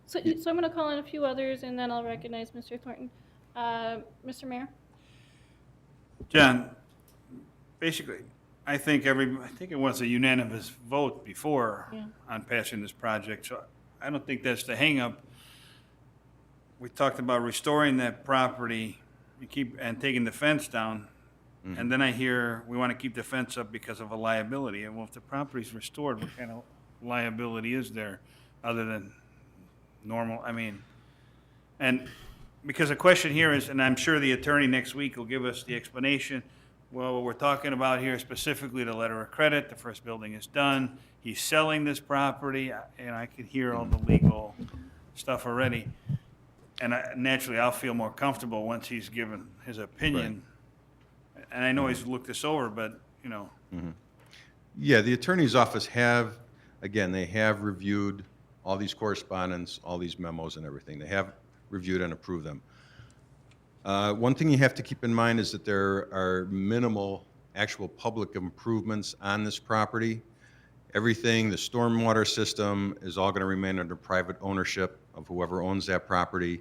So I'm going to call in a few others, and then I'll recognize Mr. Thornton. Mr. Mayor? John, basically, I think it was a unanimous vote before on passing this project, so I don't think that's the hangup. We talked about restoring that property and taking the fence down, and then I hear we want to keep the fence up because of a liability. And well, if the property's restored, what kind of liability is there other than normal? I mean, and because the question here is, and I'm sure the attorney next week will give us the explanation, well, what we're talking about here specifically the letter of credit, the first building is done, he's selling this property, and I could hear all the legal stuff already. And naturally, I'll feel more comfortable once he's given his opinion. Right. And I know he's looked this over, but, you know. Yeah, the attorney's office they have reviewed all these correspondence, all these memos and everything. They have reviewed and approved them. One thing you have to keep in mind is that there are minimal actual public improvements on this property. Everything, the stormwater system is all going to remain under private ownership of whoever owns that property.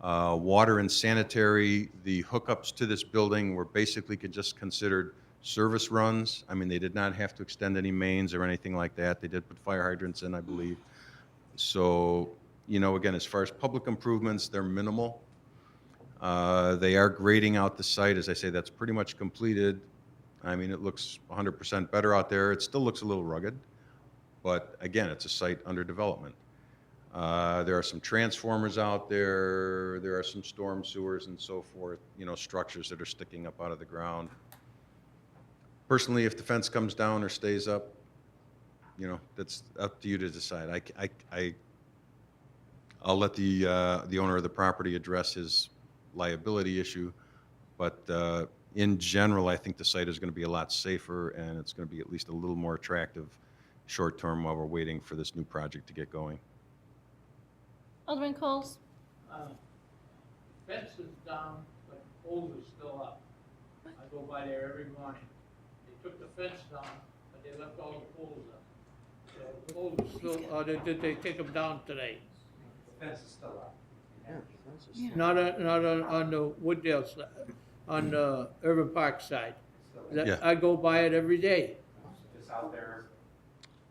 Water and sanitary, the hookups to this building were basically just considered service runs. I mean, they did not have to extend any mains or anything like that. They did put fire hydrants in, I believe. So, you know, again, as far as public improvements, they're minimal. They are grading out the site. As I say, that's pretty much completed. I mean, it looks 100% better out there. It still looks a little rugged, but again, it's a site under development. There are some transformers out there. There are some storm sewers and so forth, you know, structures that are sticking up out of the ground. Personally, if the fence comes down or stays up, you know, that's up to you to decide. I'll let the owner of the property address his liability issue, but in general, I think the site is going to be a lot safer, and it's going to be at least a little more attractive short-term while we're waiting for this new project to get going. Alderman Coles? Fence is down, but pole is still up. I go by there every morning. They took the fence down, but they left all the poles up. So the poles are still, or did they take them down today? The fence is still up. Not on the Wooddale side, on the Urban Park side. Still that Yeah. I go by it every day. Just out there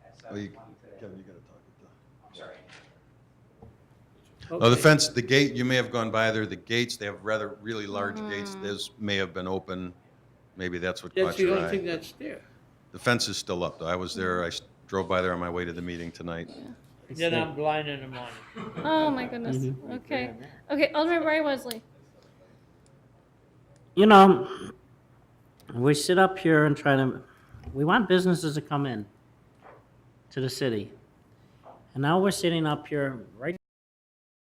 at Well, you- 7:20 today. Kevin, you gotta talk with the. I'm sorry. Oh, the Okay. fence, the gate, you may have gone by there, the gates, they have rather, really large gates, those may have been open, maybe that's what That's caught the your only thing eye. that's there. The fence is still up, though, I was there, drove by there on my way to the meeting tonight. Then I'm blind in the morning. Oh, my goodness. Okay. Okay, Alderman Barry Wesley. You know, we sit up here and try to, we want businesses to come in to the city. And now we're sitting up here right